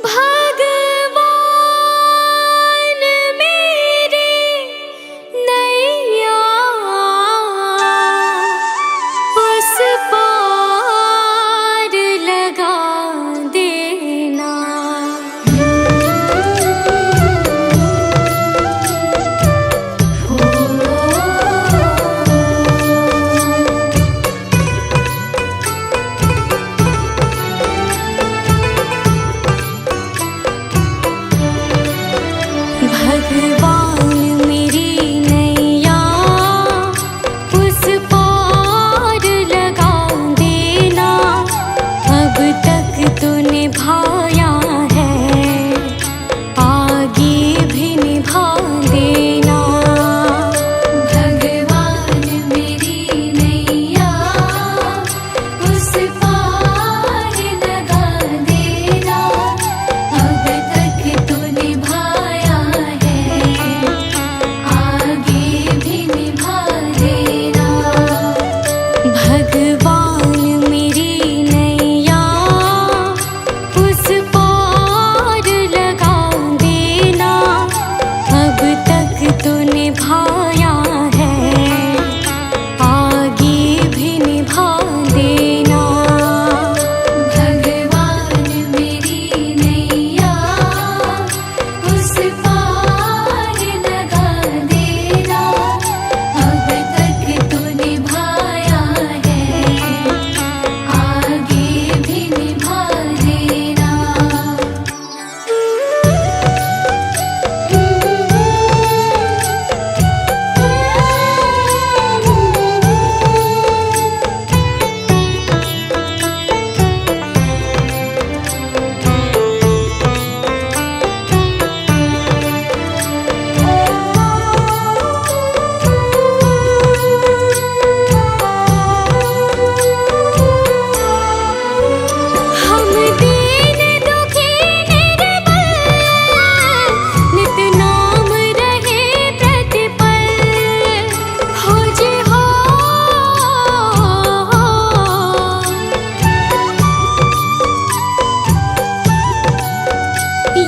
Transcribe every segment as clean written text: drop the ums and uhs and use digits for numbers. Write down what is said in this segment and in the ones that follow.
भगवान मेरी नैया उस पार लगा देना। भगवान मेरी नैया उस पार लगा देना। अब तक तो निभाया है, आगे भी निभा देना। भगवान मेरी नैया उस पार लगा देना। अब तक तो निभाया भगवान मेरी नैया उस पार लगा देना। अब तक तो निभाया है, आगे भी निभा देना। भगवान मेरी नैया उस पार लगा देना। अब तक तो निभाया है, आगे भी निभा देना। हम दीन दुखी निर्बल नित नाम रहे प्रतिपल। हो जी हो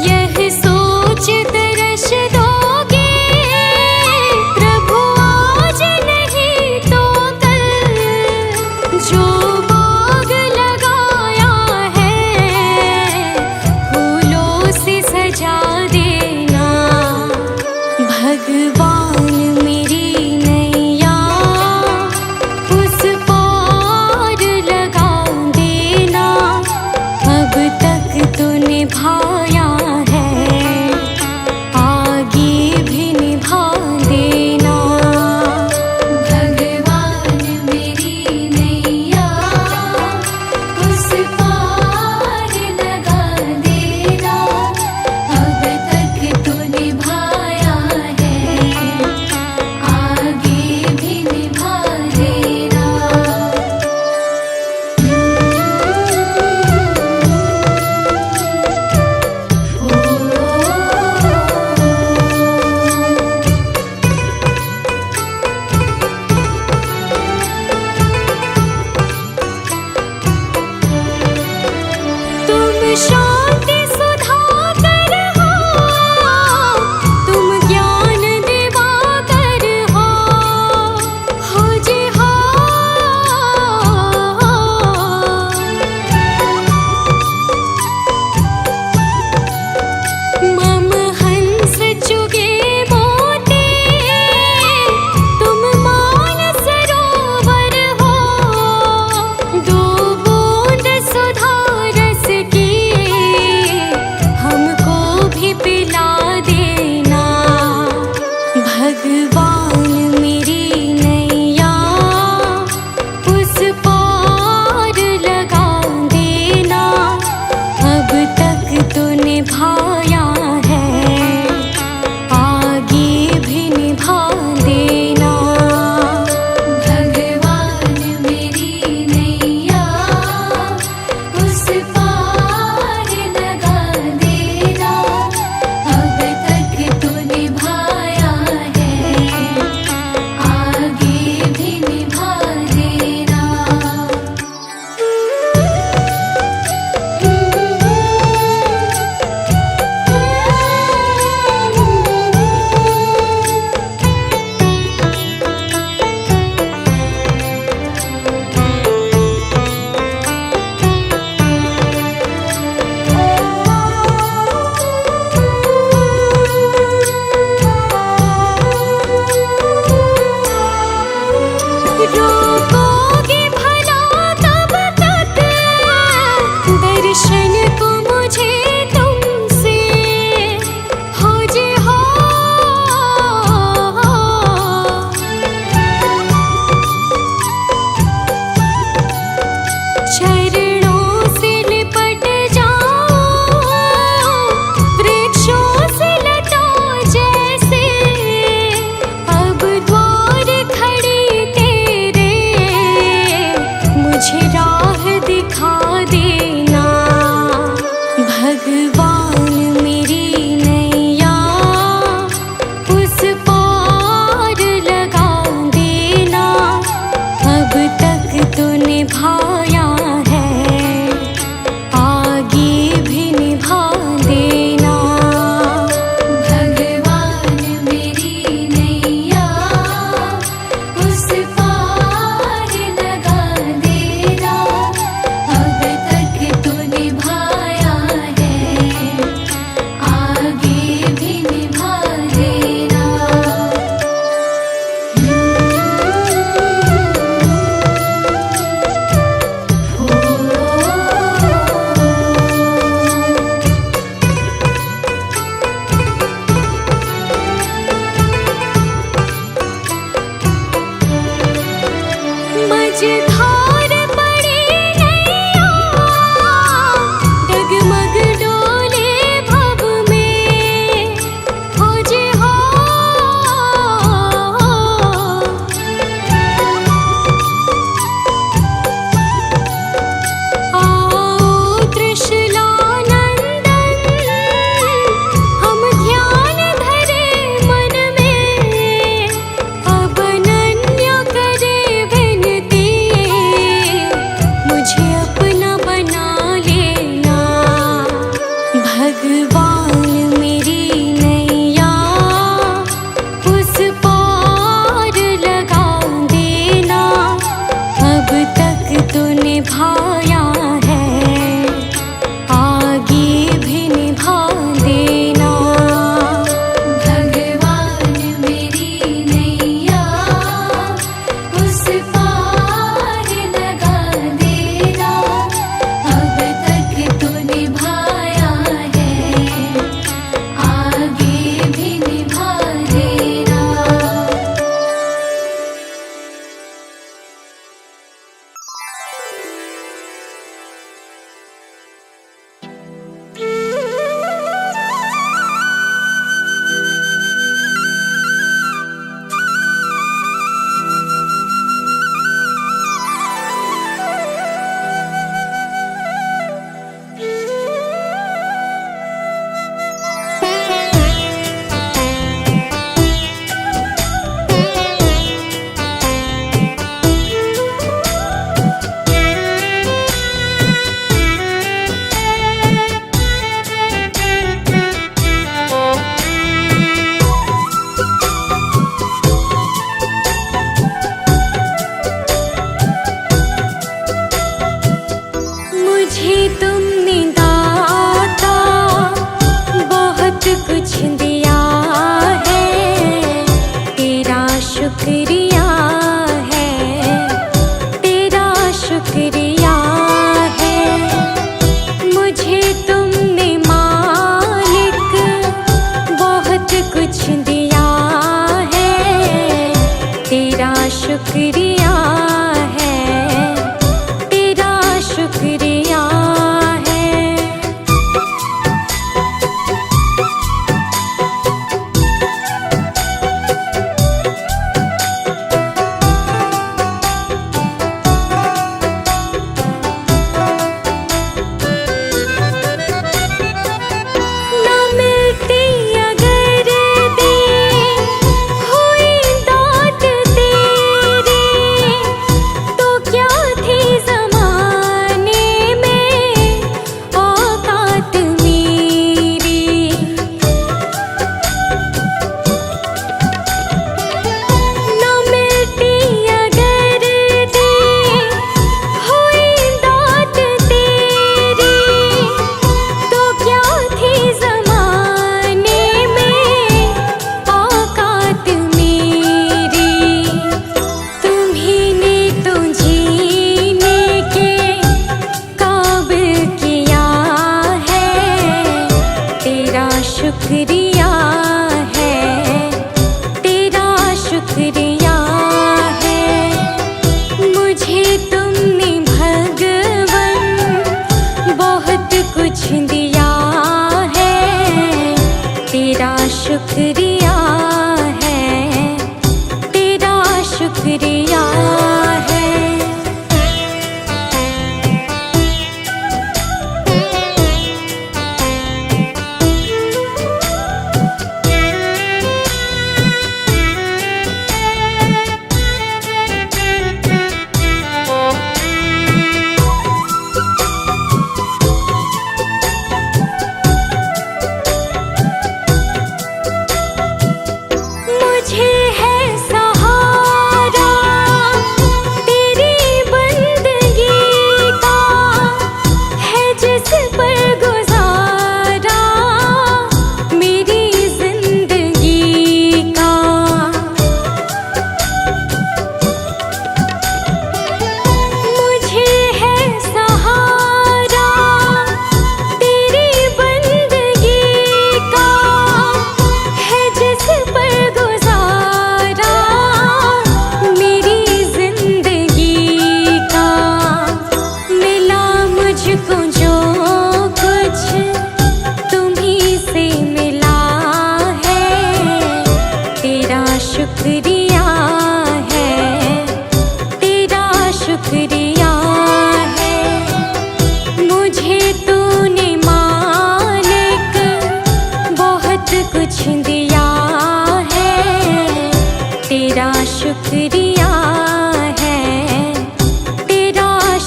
यह सोच तरस दोगे प्रभु आज नहीं तो कल। जो बाग लगाया है फूलों से सजा देना। भगवान मेरी नैया उस पार लगा देना। अब तक तो निभाया है, आगे भी निभा देना। भगवान मेरी नैया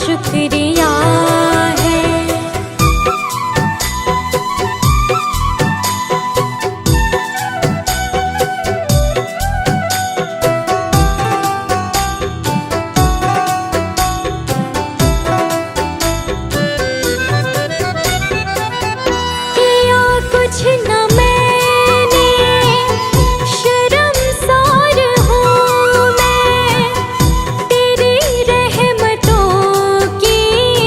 शुक्रिया है। किया कुछ न मैंने, शर्मसार हूँ मैं, तेरी रहमतों की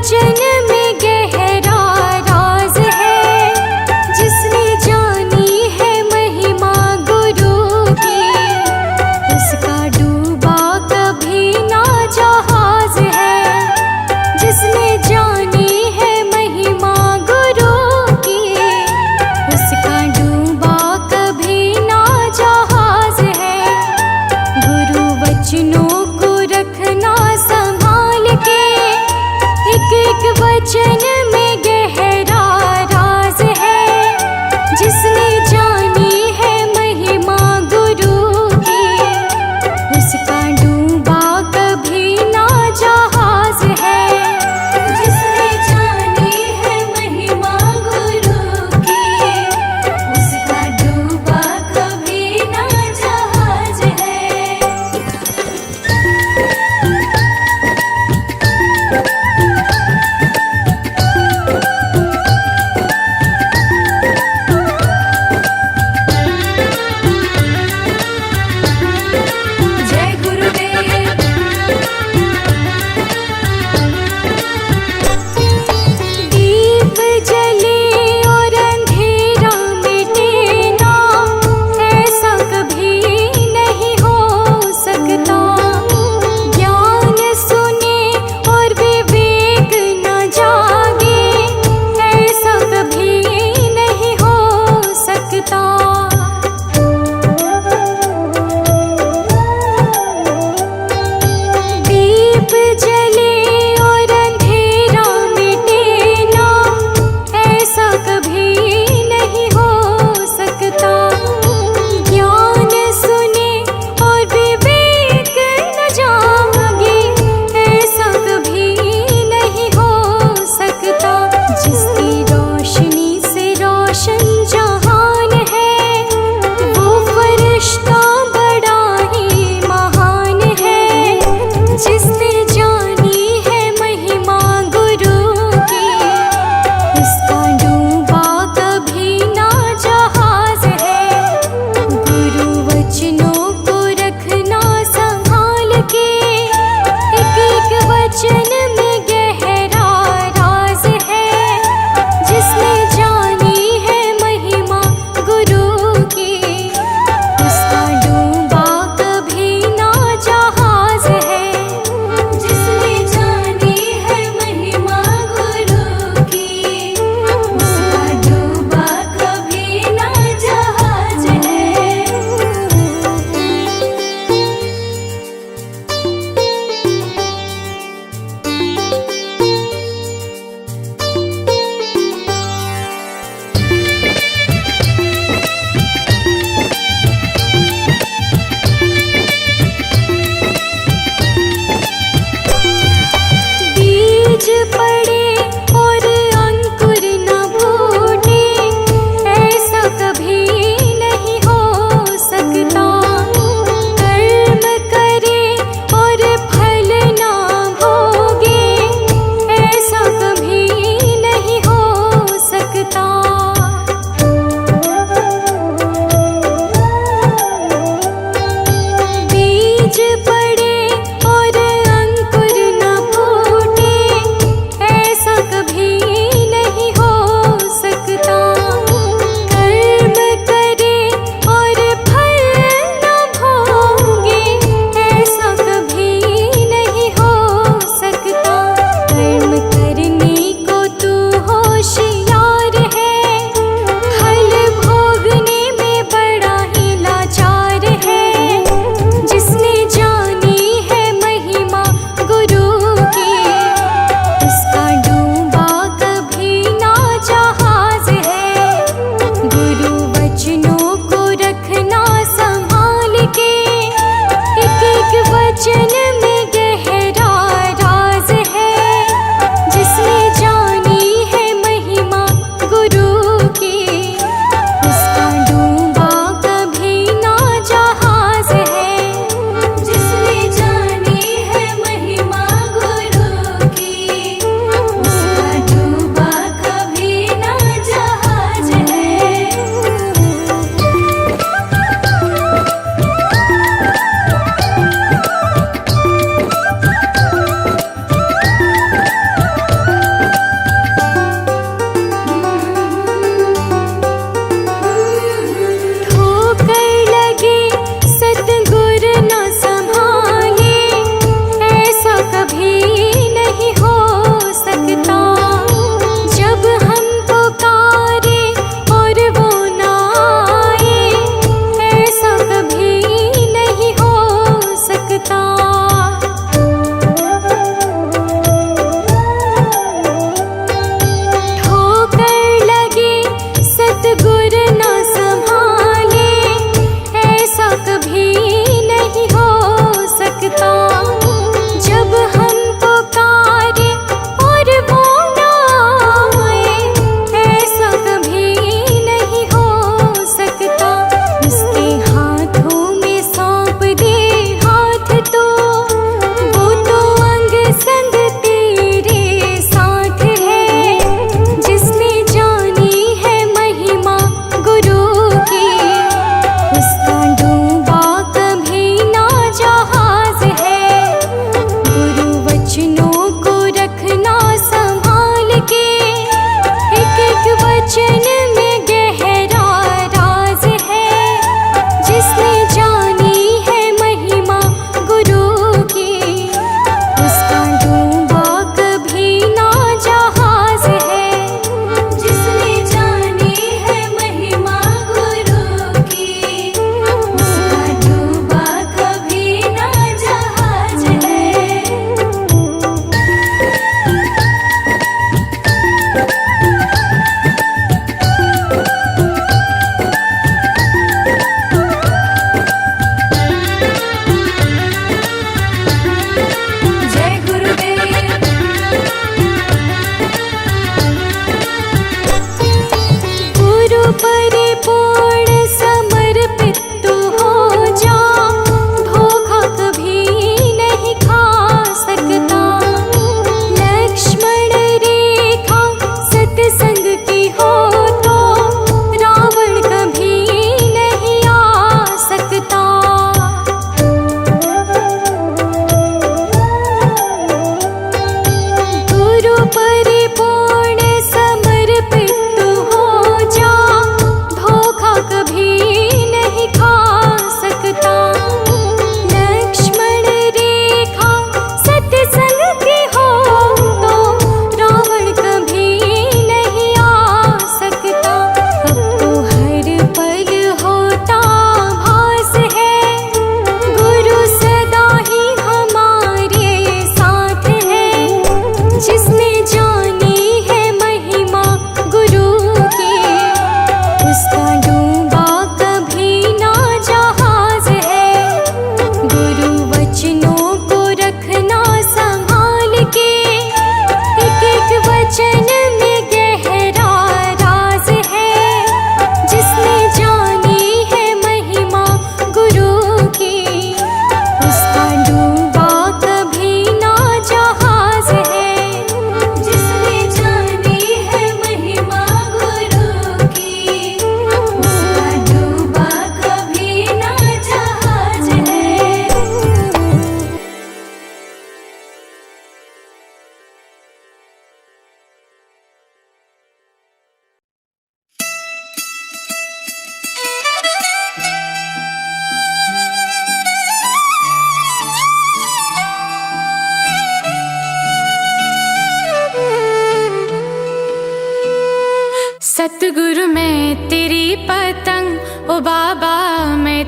वचन में गहरा राज है, जिसने जानी है महिमा गुरु की, उसका डूबा कभी ना जहाज है। जिसने जानी है महिमा गुरु की, उसका डूबा कभी ना जहाज है। गुरु वचनों को रखना संभाल के, एक एक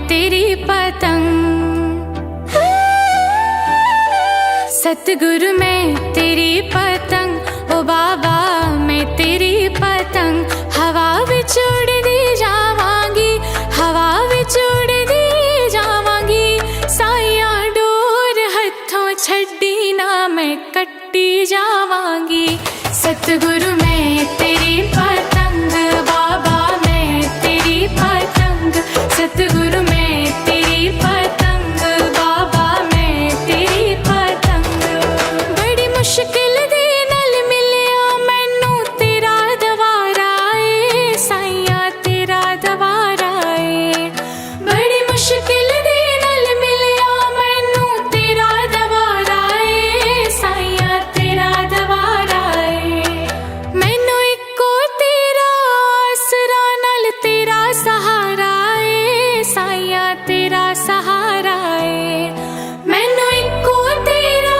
तेरी पतंग। सतगुरु मैं तेरी पतंग, ओ बाबा मैं तेरी पतंग। हवा विच उड़दी जावांगी, हवा विच उड़दी जावांगी। साइया डोर हथों छड्डी ना मैं कट्टी जावांगी। सतगुरु मैं तेरी पतंग, बाबा मैं तेरी पतंग। सतगुरु मैं तेरी पतंग, बाबा मैं तेरी पतंग। बड़ी मुश्किल दे नाल मिलिया मैनू तेरा दवारा ए, साइया तेरा दवारा ए। बड़ी मुश्किल दे नाल मिलिया मैनू तेरा दवारा ए, साइया तेरा दवारा ए। मैनू इको तेरा आसरा नाल तेरा सहारा ए, साइया तेरा सहारा ए। मैनू इको तेरा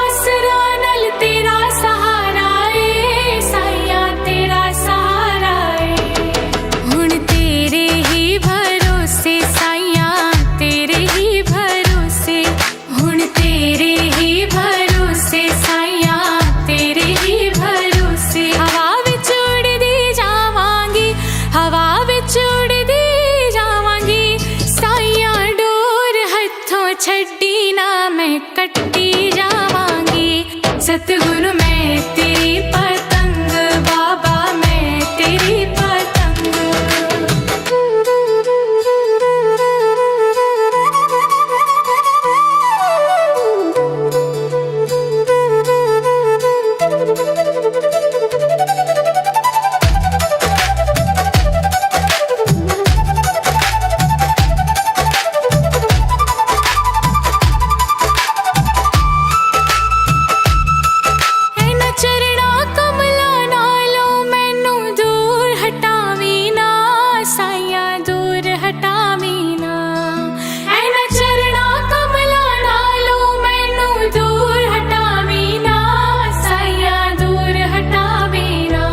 आसरा नाल तेरा सहारा ए, साइया तेरा सहारा ए। हुण तेरे ही भरोसे साइया तेरे ही भरोसे, हुण तेरे ही भरोसे साइया तेरे ही भरोसे। हवा विच उड़दी जावांगी, हवा विच उड़दी जावांगी। साइया डोर हथों छड्डी ना मैं कट्टी जावांगी। सतगुरु मैं तेरी पतंग, बाबा मैं तेरी पतंग। ऐना चरणा कमला नालों मैनू दूर हटावी ना, साइया दूर हटावी ना। ऐना चरणा कमला नालों मैनू दूर हटावी ना, साइया दूर हटावी ना।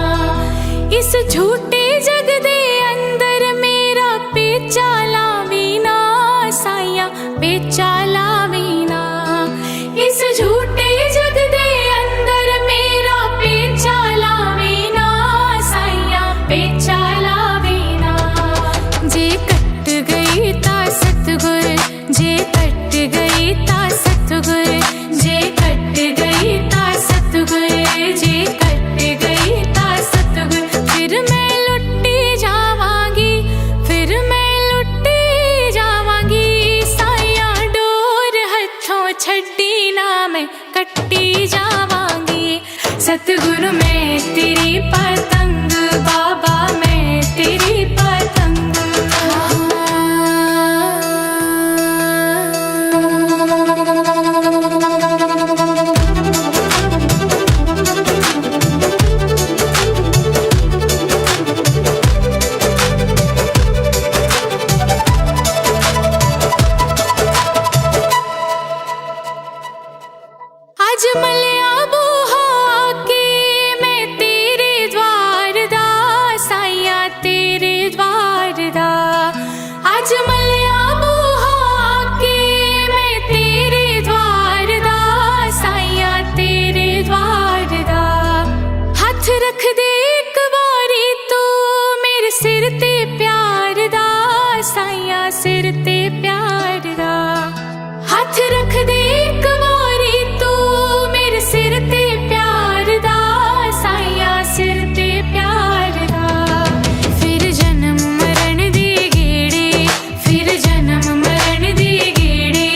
इस झूठे जग दे अंदर मेरा पेचा लावी ना, साइया पेचा लावी ना। इस झूठे जग दे अंदर मेरा पेचा लावी ना, साइया पेचा लावी ना। जे कट गई ता सतगुर, जे कट गई ता सतगुर, जे कट गई ता सतगुर, जे कट गई ता सतगुर। फिर मैं लुट्टी जावांगी, फिर मैं लुट्टी जावांगी। साइया डोर हथों छड्डी ना मैं कट्टी जावांगी। सतगुरु मैं तेरी पतंग, बाबा मैं तेरी पतंग। आज मलिया बूहा के मैं तेरे द्वार दा, साइया तेरे द्वार दा। आज मलिया बूहा के मैं तेरे द्वार दा, साइया तेरे द्वार दा। हथ रख दे एक बारी तू मेरे सिर ते प्यार दा, साइया सिर ते प्यार दा। हथ रख दे एक बारी तू मेरे सिर ते प्यार दा, साइया सिर ते प्यार दा। फिर जन्म मरण दे गेड़े, फिर जन्म मरण दे गेड़े।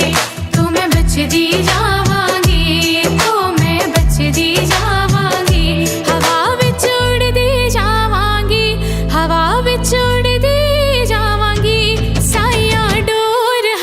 तो मैं बचदी जावांगी, तो मैं बचदी जावांगी। हवा विच उड़दी जावांगी, हवा विच उड़दी जावांगी। साइया डोर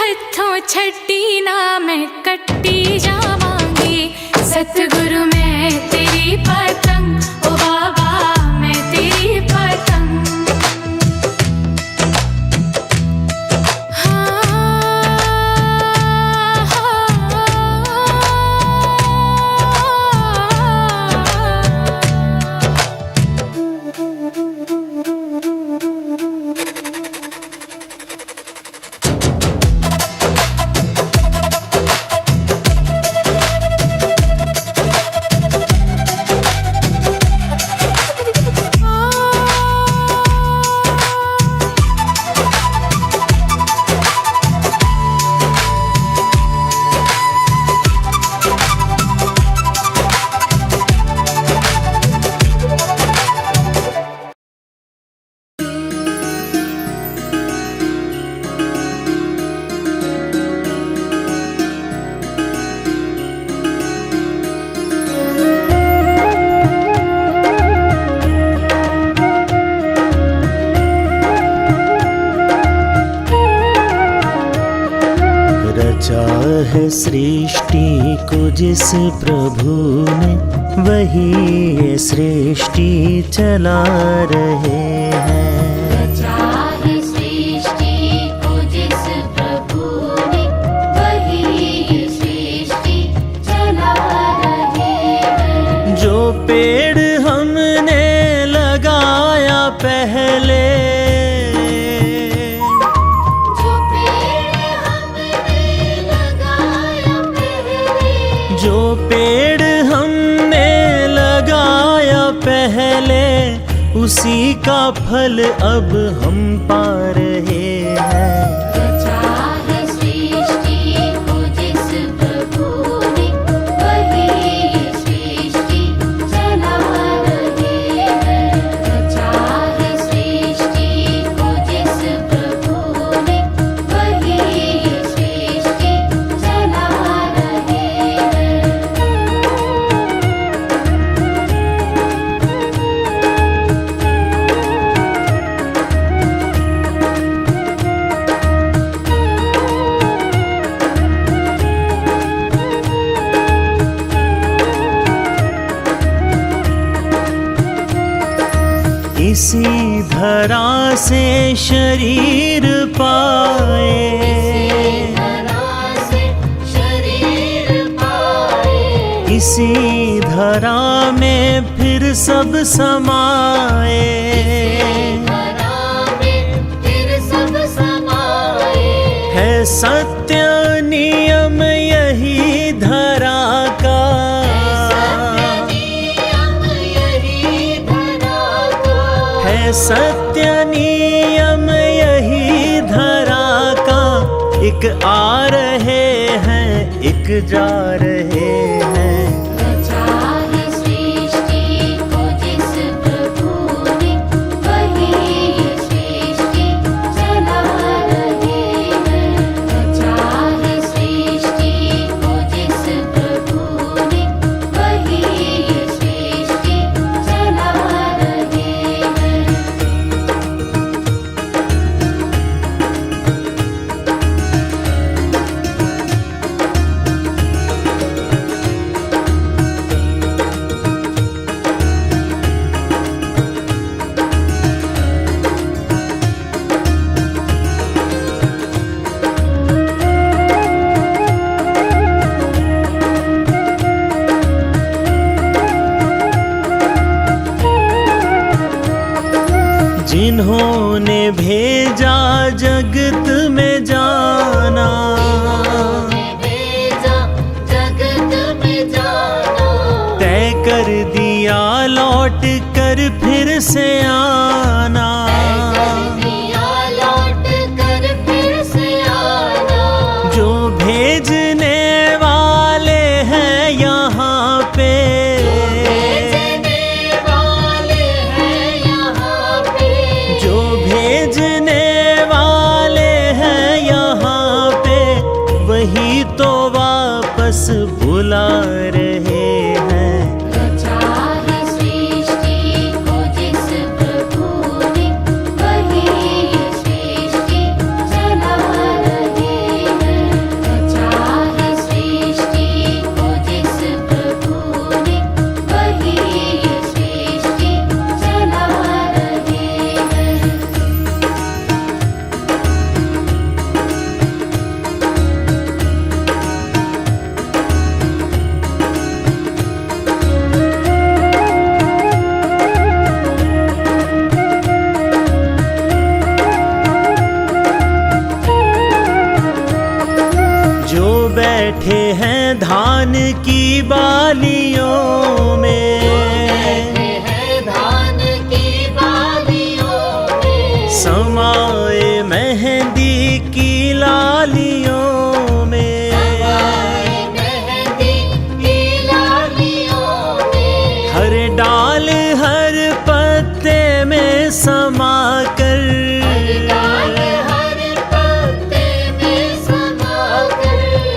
रचा है सृष्टि को जिस प्रभु ने, वही ये सृष्टि चला रहे हैं। रचा है सृष्टि को जिस प्रभु ने, वही ये सृष्टि चला रहे हैं। जो पेड़ हमने लगाया पहले, जो पेड़ हमने लगाया पहले, उसी का फल अब हम पा रहे हैं। रचा है सृष्टि को जिस प्रभु ने, वही ये सृष्टि चला रहे हैं। रचा है सृष्टि को जिस प्रभु ने, वही ये सृष्टि चला रहे हैं। इसी धरा से शरीर पाए, इसी धरा में फिर सब समाए। है सत्य नियम यही धरा का, है सत्य नियम यही धरा का। एक आ रहे हैं, एक जा रहे हैं। रचा है सृष्टि को जिस प्रभु ने, वही ये सृष्टि चला रहे हैं। रचा है सृष्टि को जिस प्रभु ने, वही ये सृष्टि चला रहे हैं। जिन्होंने भेजा जगत में जाना, तय कर दिया लौट कर फिर से आना। जो भेजने वाले हैं यहाँ पे, जो भेजने वाले हैं यहाँ पे, वही तो वापस बुला रहे हैं। रचा है सृष्टि को जिस प्रभु ने, वही ये सृष्टि चला रहे हैं। रचा है सृष्टि को जिस प्रभु ने, वही ये सृष्टि चला रहे हैं। जो बैठे हैं धान की बालियों में, समाए मेहंदी की लालियों में। हर डाल हर पत्ते में समा कर,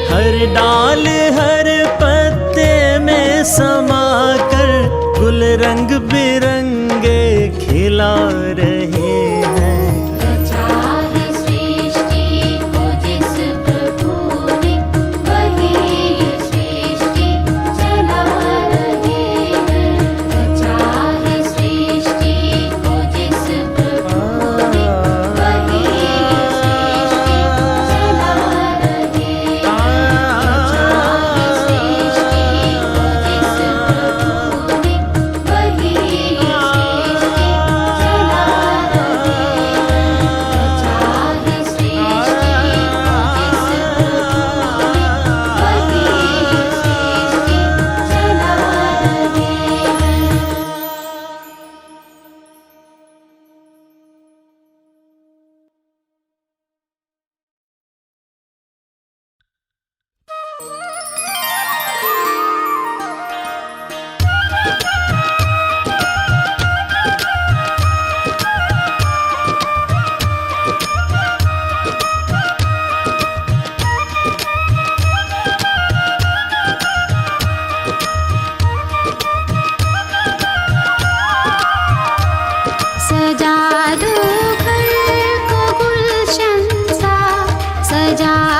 हर डाल हर पत्ते में समा कर, गुल रंग बिरंगे खिला रहे हैं। रचा जा